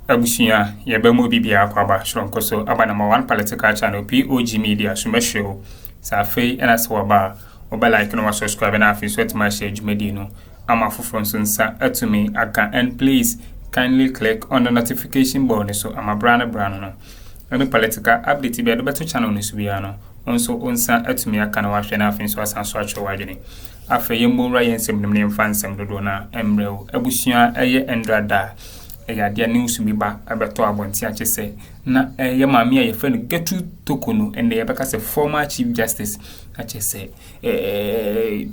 Abusia, Yabemo Bibia Kwaba, Shronkoso, Aba number 1 political channel, POG Media, Sumesho, Safe, and Aswaba, Oba like no subscribe and after sweat my shade Medino. I'm a from Sunsa, to me, I can, and please kindly click on the notification button so I'm a brand. And political update be the better channel Nisubiano. Also, onsa to me, I can watch and after so as and such a widening. After Yembo Ryan, some name fans, some Dodona, Embryo, Abusia, Endrada. Eya dia news bi ba abeto abonti ache se na ye maami ye friend getu Torkono and the beka se former chief justice ache se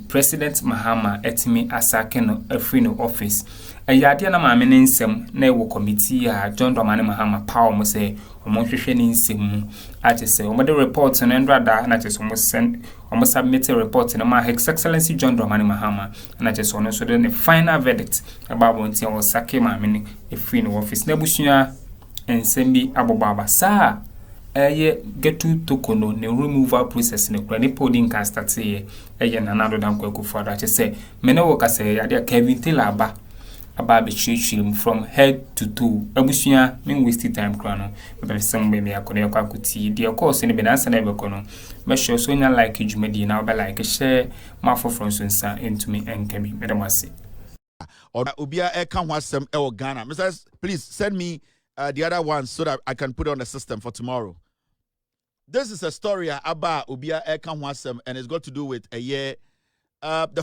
president Mahama etimi asake no afri no office eya dia na maami ne nsem na ewo committee a John Dramani Mahama pa omo se omo hwehwe ne nsem mu ache se omo de report no ndrada na ache se omo send omo submit a report no ma His Excellency John Dramani Mahama na ache se ono so de final verdict about bonti o sake maami ne free no office na busua ensembi abobaba sa getu Torkono ne removal process ne kura ne poding can start here na Addo dan Akuffo that say me na wo ka say ya Kevin Taylor aba be chim from head to toe abusua me waste time kura no be some be me akone kwakuti de course ne be na answer na be kono me show so nya like dwumadi na be like share ma for from sunsa into me enkebi me dem ase or Ubia can watch some Ghana. Mr. Please send me the other one so that I can put it on the system for tomorrow. This is a story about Ubia can watch some, and it's got to do with the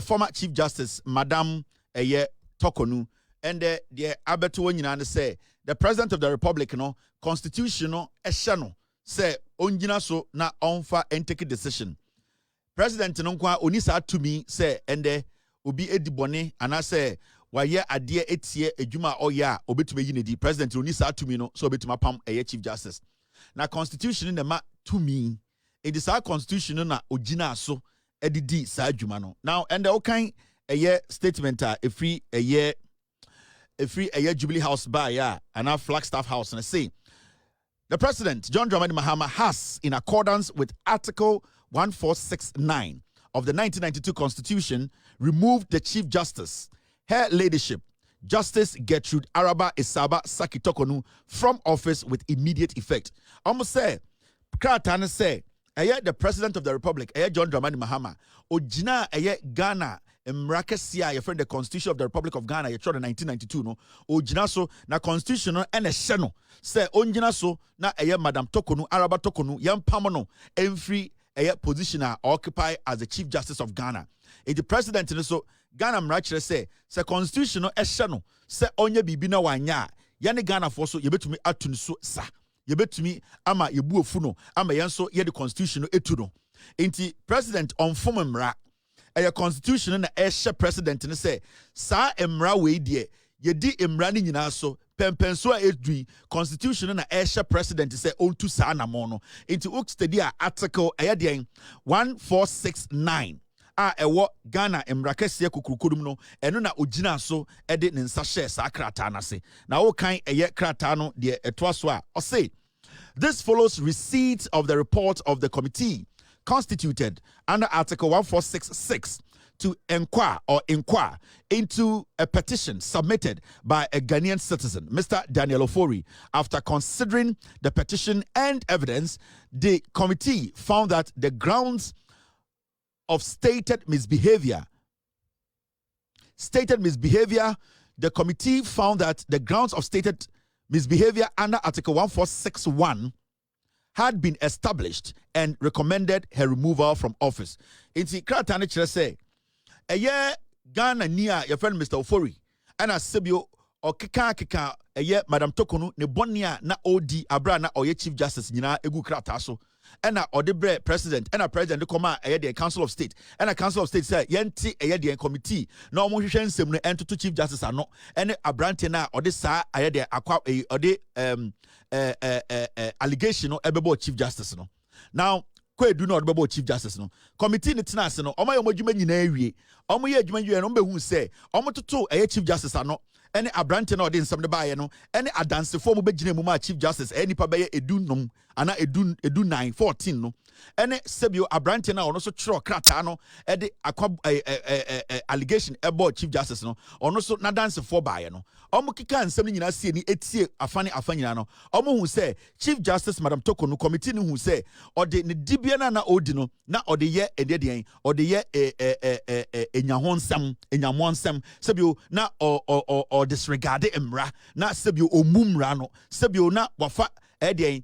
former Chief Justice, Madam Torkono, and the Abeto say the President of the Republic, constitutional eshano say onjina so na onfa and take a decision. President Nonkwa Onisa to me say and the Ubi Edibone and I say why adie etie adwuma oya obetuma yi ne di president oni sa to me no so obetuma pam chief justice na constitution na ma to me it is our constitution na ogina so edidi sa adwuma no now and the okan statement a free Jubilee House by and our Flagstaff House and say the president John Dramani Mahama has, in accordance with Article 1469 of the 1992 Constitution, removed the Chief Justice, Her Ladyship, Justice Gertrude Araba Isaba Saki Torkono, from office with immediate effect. Almost say, Kratana say, the President of the Republic, John Dramani Mahama, Ojina Ghana, Mrakesia, your friend, the Constitution of the Republic of Ghana, you tried in 1992, no, Ojina so, na Constitution, and a Sheno, say, Onjina so, na Madam Torkono, Araba Torkono, Yam Pamano, every position occupy as the Chief Justice of Ghana. In the president, so Ghana Mrachre say constitutional eshano say onye bibi na wanya yani Ghana for so yebetumi atun so sa yebetumi ama yebu ofuno ama yenso ye the constitution etu no inti president on form mra constitution na eshe president ne say sa emra we die yedi emra ni nyina so pempenso edui constitution na eshe president say onto sa na mo no inti uk study article 1469 ewo Ghana emrakese kukurukodum no eno na ogina so ede ne nsa share sa krata na se na wo kan krata no de etwa so a say this follows receipt of the report of the committee constituted under Article 1466 to inquire into a petition submitted by a Ghanaian citizen, Mr. Daniel Ofori. After considering the petition and evidence, the committee found that the grounds of stated misbehavior, the committee found that the grounds of stated misbehavior under Article 1461 had been established and recommended her removal from office. Inti kratane chere say, Ghana nia your friend Mr. Ofori, and a sebio or keka Madam Torkono ne bonia na odi abra na oye Chief Justice nyina egu krataso. And a odebre president and a president come the Council of State and a Council of State say yenti the committee no mo hwehwe nsem no ento to Chief Justice ano and a brante na ode sa the akwa ode allegation no ebebo Chief Justice no now kwedu no ebebo Chief Justice no committee ni tena ase no omo ye modwuma nyina awie omo ye adwuma wie no mbe hu say omo toto Chief Justice ano any abrante na ode nsem de baaye no any adansefo mo begina mu ma Chief Justice any pa beye edunum ana edu 9 14 no ene sebio abrante na ono so chro krata no e de allegation about Chief Justice no ono so na dance for bae no omo kika nsem nyina sie ni etie afanyina no omo hu say Chief Justice Madam Torkono committee ni hu say ode ne dibia na odi no na ode ye ededien ode ye enyamonsem sebio na o disregard emra na sebio omumra no sebio na wafa edien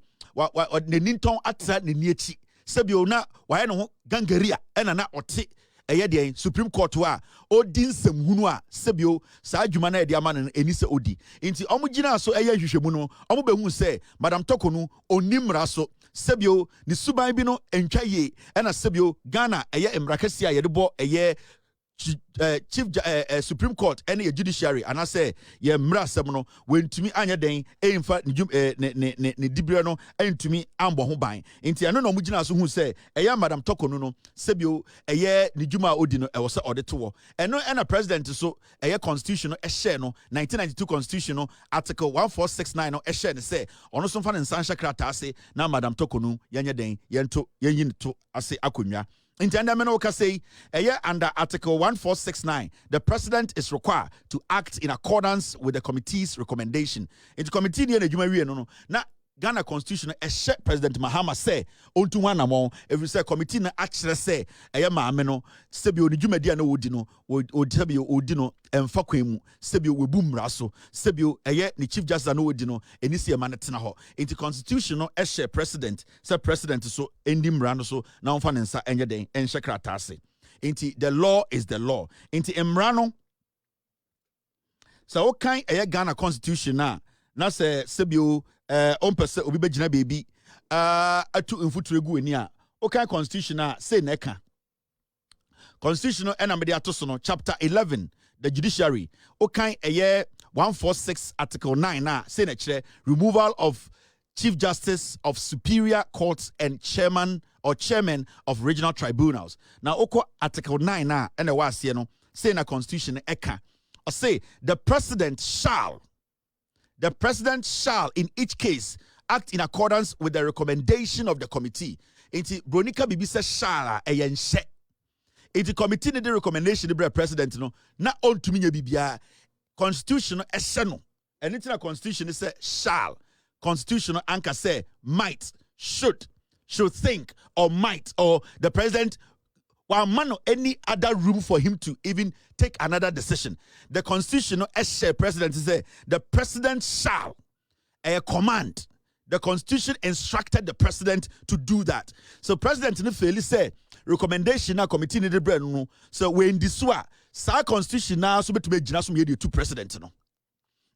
ne ninton atra ne niechi sebio na waye no ho gangaria ena na ote eye Supreme Court wa odi nsem hunu a sebio saa adwuma na ede ama no eni se odi nti omo gina so eye hwehwemu no omo behu se Madam Torkono onimra so sebio ni suban bi no entwa ye ena sebio Ghana eye emrakasi a yede bo eye Chief Supreme Court any judiciary and I say ye mra asem no wentumi anya den emfa ne dibire no entumi ambo ho ban nti eno no mugina so hu say eye Madam Torkono no sebio eye ne dwuma odi no e wo se ode to eno na president so eye constitution no e share no 1992 constitution no article 1469 no e share ne say ono so fa ne nsansha krata ase na Madam Torkono yanya den yento yenyin to ase akonwa. Under Article 1469, the President is required to act in accordance with the committee's recommendation. In the committee, na Ghana Constitution, President Mahama say, "Onto one among every say committee na actually say, Maameno, Sebio, the Jumedia no Udino, Sebio Udino, and Fakwemu, Sebio Webum Raso, Sebio, ni Chief Justice no Udino, and Nisia Manatinaho. Into constitutional President, Sir President, so Endim Rano, so now Fanensa and Yade, and Shakratase. Into the law is the law. Into Emrano, so what kind Ghana Constitution na say Sebio. Pese obi begina baby atu mfuturo gu ani a okay constitution say neka constitutional enamede atoso no chapter 11 the judiciary okay 146 article 9 say na kire removal of Chief Justice of Superior Courts and chairman of regional tribunals. Now oko article 9 na ene wa ase no say na constitution eka or say the president shall in each case act in accordance with the recommendation of the committee. Inti Bronika Bibi says shall eyense. Inti committee the recommendation the president no na on to me bibia constitutional esseno. And into the constitution say shall. Constitutional anchor say might, should think or might or the president one man or any other room for him to even take another decision. The constitutional president say the president shall a command. The constitution instructed the president to do that. So president in fairly say recommendation na committee ni the brain no. So when this wa sa constitution na so beto be gina so me the two president no.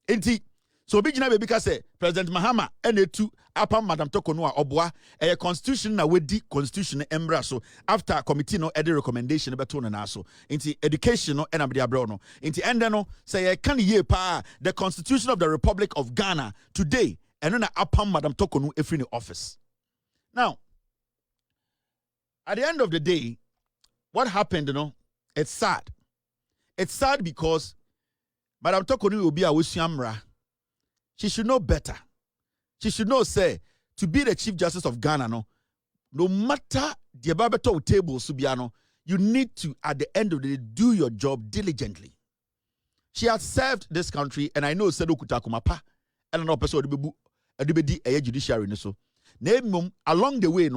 Enti so be gina be say President Mahama ene two upon Madam Torkono obwa a constitution na wedi constitution embra so after committee no edi recommendation beto na so into education no enabdi abro no into ende no say can ye pa the Constitution of the Republic of Ghana today and na upon Madam Torkono efri ni office. Now at the end of the day what happened it's sad because Madam Torkono will be a wusiamra. She should know better. She should know, say, to be the Chief Justice of Ghana, no matter the Babato table, Subiano, you need to, at the end of the day, do your job diligently. She has served this country, and I know Sedo Kutakumapa, and an episode a judiciary. So, along the way,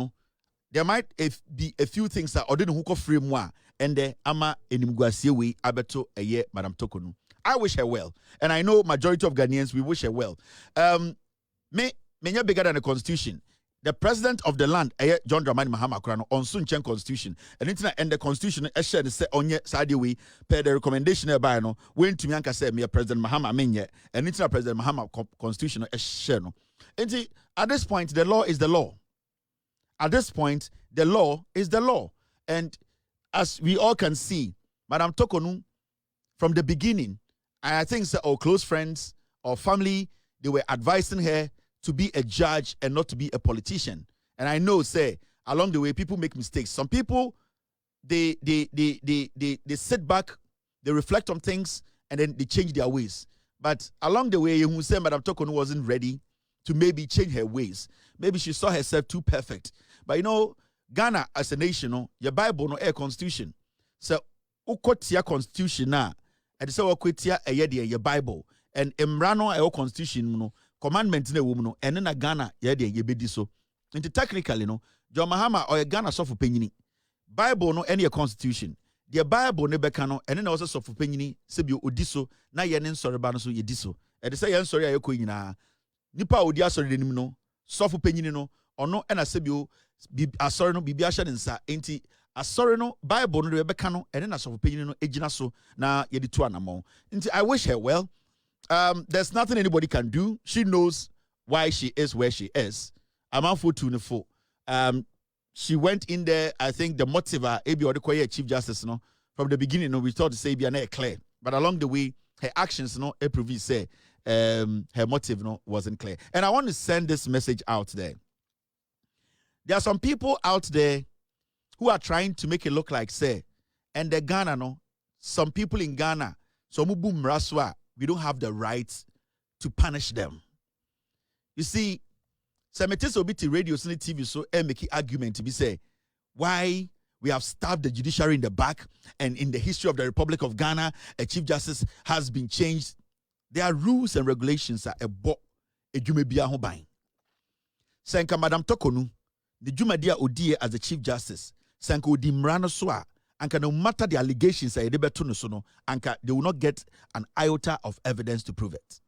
there might be a few things that I didn't hook off frame one, and the ama enimguasiwe abeto Madam Torkono. I wish her well. And I know majority of Ghanaians, we wish her well. Me bigger than the constitution. The president of the land, John Dramani Mahama Akroma, on Sunchen constitution. And the constitution, say on ye side way, per the recommendation by no, when to Mianka say me President Mahama menye, and President Mahama constitution no. And at this point, the law is the law. At this point, the law is the law. And as we all can see, Madam Torkono, from the beginning, I think our close friends or family, they were advising her to be a judge and not to be a politician. And I know, say, along the way, people make mistakes. Some people, they sit back, they reflect on things, and then they change their ways. But along the way, you say Madam Torkono wasn't ready to maybe change her ways. Maybe she saw herself too perfect. But Ghana as a nation, no, your Bible no air constitution. So ukotia constitution na, and so ukwetia a yedi your Bible and emrano air constitution no commandment ne woman no and then a Ghana yedi yebedi so. Into technically no, John Mahama or a Ghana sofu penini. Bible no any constitution. The Bible ne bekano and then also sofu penini sebio odiso na yenen sorry bano so yediso. And they say yen sorry ayoko yina. Nipa odia sorry denim no sofu penini no ono ena sebio asori no bibia hye nsa enti asori no Bible no rebeka no ene na sofu penyin no ejina so na yedi to anamo enti I wish her well. There's nothing anybody can do. She knows why she is where she is. Amanfo 24. She went in there. I think the motive ebi odekoye Chief Justice no from the beginning no we thought to say be na clear, but along the way her actions no prove say her motive no wasn't clear. And I want to send this message out there. There are some people out there who are trying to make it look like, say, and the Ghana, no, some people in Ghana, so we don't have the right to punish them. You see, Semetis Obiti radio, TV, so make argument to be say, why we have stabbed the judiciary in the back, and in the history of the Republic of Ghana, a Chief Justice has been changed. There are rules and regulations that a jumebia hobain. Senka Madam Torkono. The Jumadia Odie as the Chief Justice, Sanko di Mrano Swa, and no matter the allegations they will not get an iota of evidence to prove it.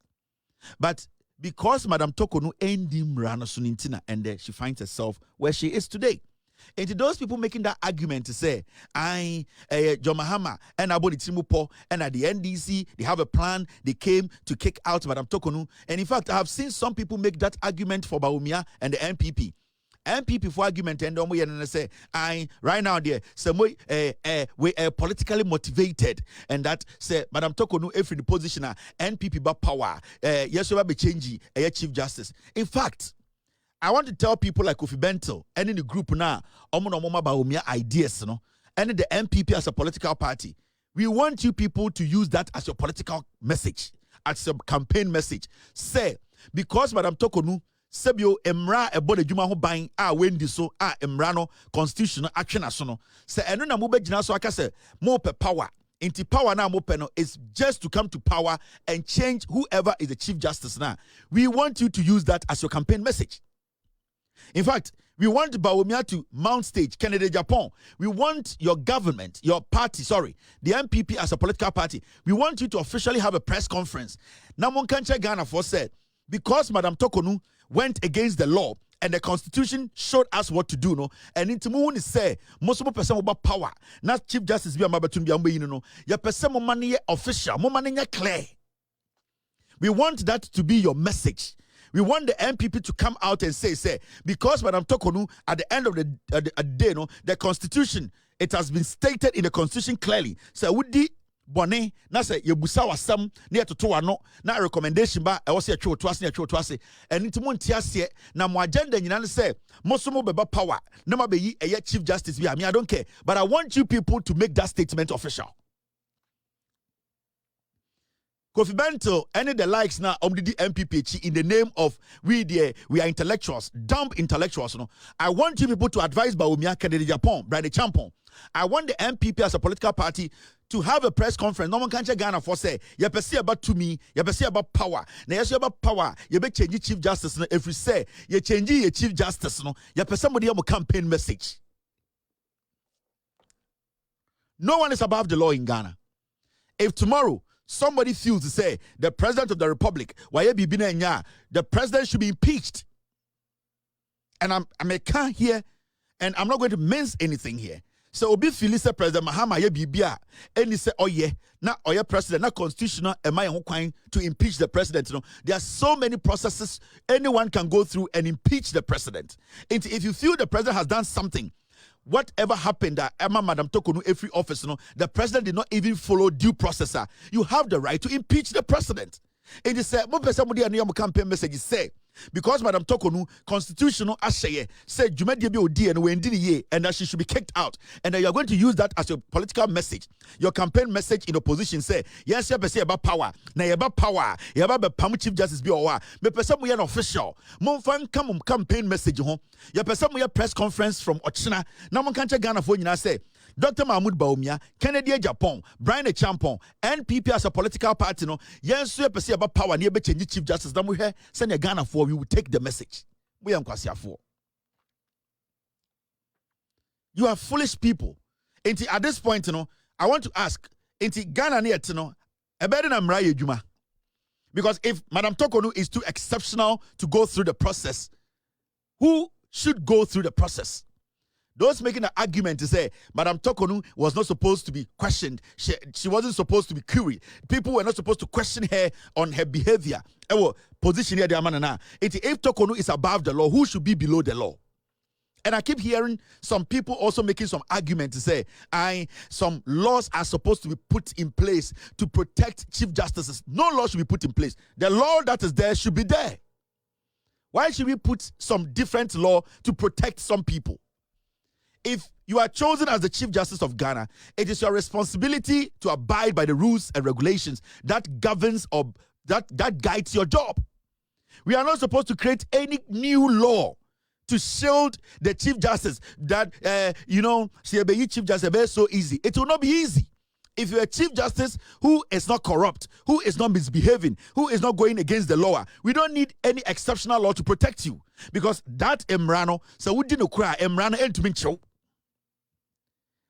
But because Madam Torkono endi Mrano Sunintina, and she finds herself where she is today. And to those people making that argument to say, John Mahama and Abodi Timupo and at the NDC, they have a plan, they came to kick out Madam Torkono. And in fact, I have seen some people make that argument for Bawumia and the MPP. MPP for argument and say, right now there, some we are politically motivated, and that say Madam Torkono if in the position NPP ba power, yes, we be changing a Chief Justice. In fact, I want to tell people like Kofi Bento and in the group now, Bawumia ideas, no, and the MPP as a political party. We want you people to use that as your political message, as a campaign message. Say, because Madam Torkono Sebio emra ebode djuma ho ban a wendi so a emra no constitutional action aso no se eno na mo begina so aka se mo pe power inti power na mo pe no is just to come to power and change whoever is the Chief Justice now. We want you to use that as your campaign message. In fact, we want Bawumia to mount stage, Canada, Japan. We want your government, your party, the MPP as a political party. We want you to officially have a press conference. Now, Monkanche Ghana for said, because Madam Torkono went against the law and the constitution showed us what to do, no, and into moon is say most of person about power, not Chief Justice be a mabatun be ambe, no, ya person mo money official, mo money clear. We want that to be your message. We want the MPP to come out and say, because Madam Torkono at the end of the day, no, the constitution, it has been stated in the constitution clearly. So would the Bonne, na say yebusa wasam na yetoto ano na recommendation ba e wo se atwo to ase na atwo to ase eni timo ntiase na mo agenda nyina ne say mosomo beba power na mabeyi eye Chief Justice bi I don't care, but I want you people to make that statement official. Kofi Bento any the likes now the MPP in the name of we are intellectuals, dumb intellectuals, no. I want you people to advise Bawumia Canada Japan, Brother Champon. I want the MPP as a political party to have a press conference. No one can check Ghana for say, you see about to me, you see about power. Now you see about power, you be change Chief Justice. If we say you change your Chief Justice, no, you somebody have a campaign message. No one is above the law in Ghana. If tomorrow somebody feels to say the President of the Republic, the President should be impeached, and I can't hear, and I'm not going to mince anything here. So obi fili say President Mahama ye bibia and he say oh yeah na oye president na constitutional am I ho kwan to impeach the president, you know. There are so many processes anyone can go through and impeach the president. And if you feel the president has done something, whatever happened that Emma Madam Torkono every office, you know, the president did not even follow due process, you have the right to impeach the president. And you say mo person mo dey campaign message say because Madam Torkono constitutional asheye said Jumedi be odi and we ye and that she should be kicked out, and that you are going to use that as your political message, your campaign message in opposition. Say yes, you say about power, na you about power, you about the Chief Justice be or me person we an official mon fan come campaign message ho you person we press conference from Ochina na mon kan che Ghana for nyina say Dr. Mahmoud Bawumia, Kennedy Japan, Brian Champon, NPP as a political party, no, yes, you perceive about power near change Chief Justice. Then we hear send a Ghana for we will take the message. We are for. You are foolish people. At this point, I want to ask, Ghana near a better than Mraya Juma. Because if Madam Torkono is too exceptional to go through the process, who should go through the process? Those making an argument to say Madam Torkono was not supposed to be questioned. She wasn't supposed to be queried. People were not supposed to question her on her behavior. Position here, if Torkono is above the law, who should be below the law? And I keep hearing some people also making some argument to say, some laws are supposed to be put in place to protect chief justices. No law should be put in place. The law that is there should be there. Why should we put some different law to protect some people? If you are chosen as the Chief Justice of Ghana, it is your responsibility to abide by the rules and regulations that governs or that guides your job. We are not supposed to create any new law to shield the Chief Justice that, Chief Justice is so easy. It will not be easy. If you're a Chief Justice who is not corrupt, who is not misbehaving, who is not going against the law, we don't need any exceptional law to protect you. Because that Emrano, so we didn't cry, Emrano and to show.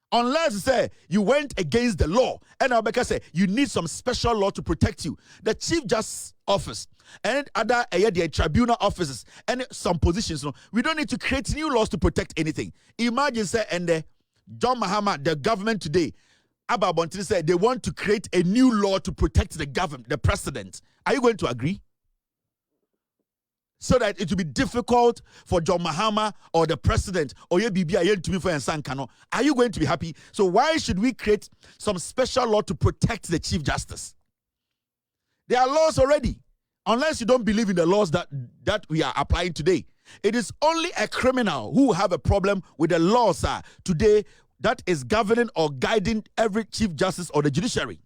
Unless say you went against the law, and I'll say you need some special law to protect you. The Chief Justice Office and other tribunal offices and some positions, we don't need to create new laws to protect anything. Imagine say and John Mahama, the government today, Abba Bontini said they want to create a new law to protect the government, the president. Are you going to agree? So that it will be difficult for John Mahama or the president or your BBI to be for Sankano. Are you going to be happy? So why should we create some special law to protect the Chief Justice? There are laws already. Unless you don't believe in the laws that we are applying today. It is only a criminal who have a problem with the laws today that is governing or guiding every Chief Justice or the judiciary.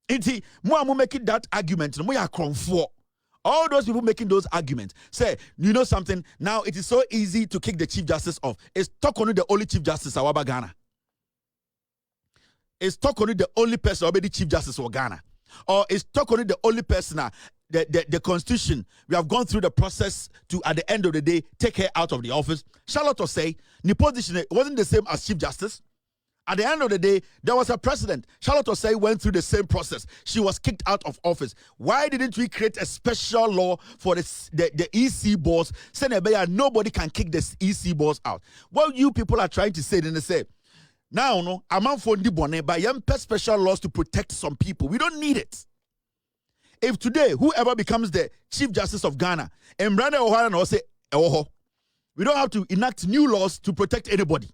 Inti, mo making that argument, we are for. All those people making those arguments say, you know something, now it is so easy to kick the Chief Justice off. Is Torkono the only Chief Justice of Ghana? Is Torkono the only person already Chief Justice of Ghana? Or is Torkono the only person, the Constitution, we have gone through the process to, at the end of the day, take her out of the office? Charlotte will say, the position wasn't the same as Chief Justice. At the end of the day, there was a precedent. Charlotte Osei went through the same process. She was kicked out of office. Why didn't we create a special law for the EC boss? Nobody can kick the EC boss out. What you people are trying to say, then they say, now, no, I'm on for the bonnet, but you have special laws to protect some people. We don't need it. If today, whoever becomes the Chief Justice of Ghana, and Brandon O'Hara will say, we don't have to enact new laws to protect anybody.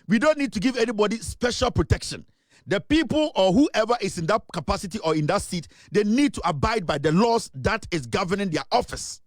We don't need to give anybody special protection. The people or whoever is in that capacity or in that seat, they need to abide by the laws that is governing their office.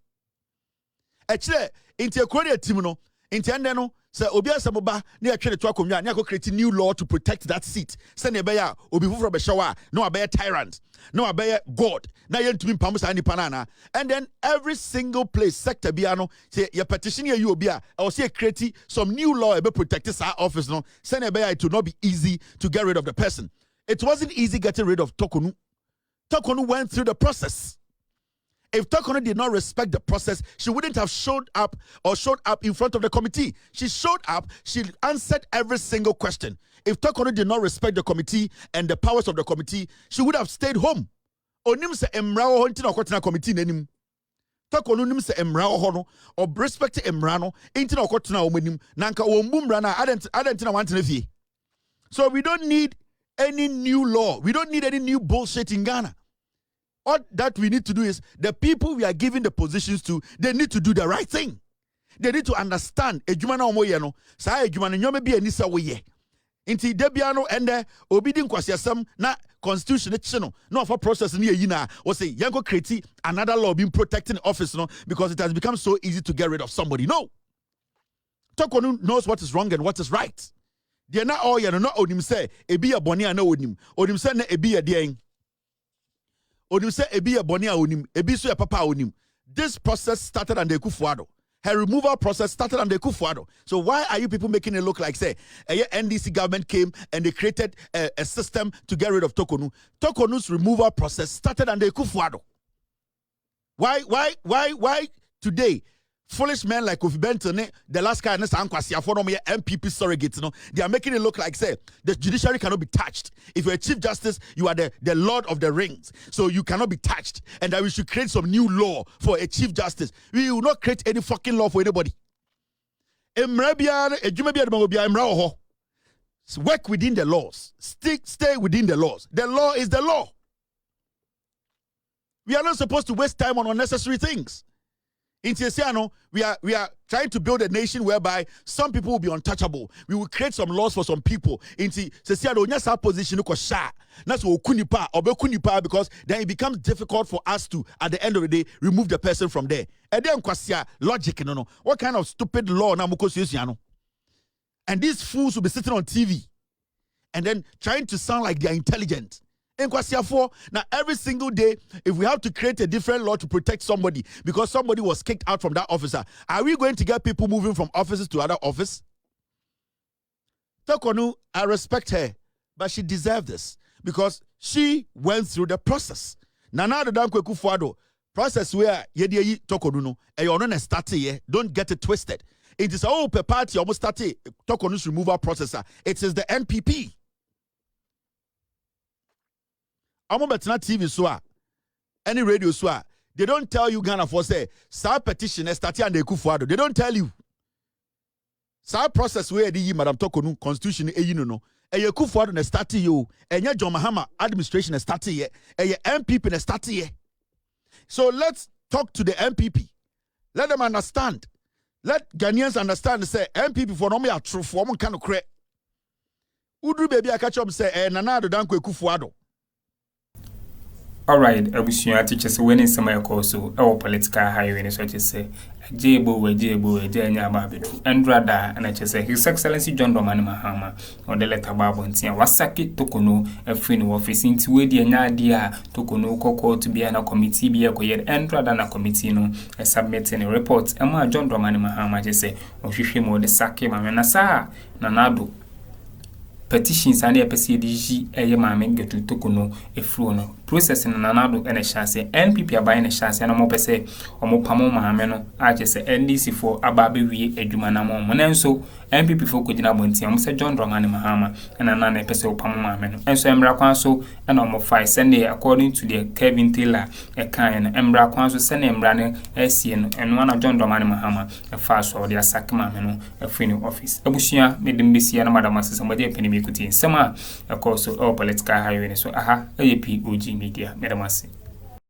Actually, into a Korean team, no, into so Obia Samoba, near Trade to Akroma, near create new law to protect that seat. Send a bear, Obi from a shower, no a bear tyrant, no a bear God, na yen to be Pamusa and Panana. And then every single place, sector biano, say your petition here, you will be or say create some new law about protect this office. No, send a bear, it will not be easy to get rid of the person. It wasn't easy getting rid of Torkono. Torkono went through the process. If Torkono did not respect the process, she wouldn't have showed up in front of the committee. She showed up, she answered every single question. If Torkono did not respect the committee and the powers of the committee, she would have stayed home. Onim se emrao honti na okotena committee nenim. Torkono nim se emrao hono or respect emrano enti na okotena omanim nanka ombumra na adenti na wantena fie. So we don't need any new law. We don't need any new bullshit in Ghana. All that we need to do is the people we are giving the positions to, they need to do the right thing. They need to understand. Ejuma na omoye no, sa ejuma na nyome bi anisa woye. Inti debiano ende obidi nkwasiasam na constitution no for process near yina or say yango create another law being protecting office no because it has become so easy to get rid of somebody. No. Torkono knows what is wrong and what is right. They are not all you know onim say ebi ya boni ana onim. Onim say na ebi ya dein. Onim say ebi ya boni onim. Ebi so ya papa onim. This process started under Akuffo. Her removal process started under Akuffo. So why are you people making it look like say a NDC government came and they created a system to get rid of Torkono? Torkono's removal process started under Akuffo. Why today? Foolish men like Kofi Benton, the last guy, MPP surrogate, they are making it look like, say, the judiciary cannot be touched. If you're a chief justice, you are the Lord of the Rings, so you cannot be touched. And that we should create some new law for a chief justice. We will not create any fucking law for anybody. Work within the laws. Stay within the laws. The law is the law. We are not supposed to waste time on unnecessary things. In Tiesiano, we are trying to build a nation whereby some people will be untouchable. We will create some laws for some people. In Tiesiano, nyasa our position that's what because then it becomes difficult for us to, at the end of the day, remove the person from there. And then logic, no. What kind of stupid law na muko? And these fools will be sitting on TV and then trying to sound like they are intelligent. Now, every single day, if we have to create a different law to protect somebody because somebody was kicked out from that officer, are we going to get people moving from offices to other office? Torkono, I respect her, but she deserved this because she went through the process. Nana the Akuffo process where yedi Torkono no, and started don't get it twisted. It is all per party almost started Torkono's removal process. It is the NPP. I'm on TV so any radio so they don't tell you Ghana for say sa petition started under Akuffo. They don't tell you. Sa process where the Madam Torkono constitution no. Akuffo na started you. Enya John Mahama administration started here. MPP na started here. So let's talk to the MPP. Let them understand. Let Ghanaians understand say MPP for no me a true for kind of credit. Udru baby I catch up say nana do danko Akuffo. All right, abusuya teachers when some so our political highway so to say Jebo Jenya Babidu and rather and I just say His Excellency John Dramani Mahama on the letter Babontia Wasaki Torkono a free office into where the Nadia Torkono Koko to be an a committee be a coyed and rather than a committee no submitting a report and John Dramani Mahama just say or Shishimo the Saki Mamanasa Nanado petitions and a PCDG a mamma get to Torkono a fluno processing Nanado and a chassis NPP are buying a chassis and a mopese or mopamo mahameno I just say NDC for Ababi a Jumanamo Monenso NPP for Kujinabunti Mr. John Dramani Mahama and another episode Pamamano and so Embra Quanso and almost 5 Sunday according to the Kevin Taylor a kind Embra Quanso send Embrane SCN and one of John Dramani Mahama a fast or the Sakmameno a free office Abushia made them be seen Madam somebody penny. Summer, of course, all political highway. So, POG Media, Madam.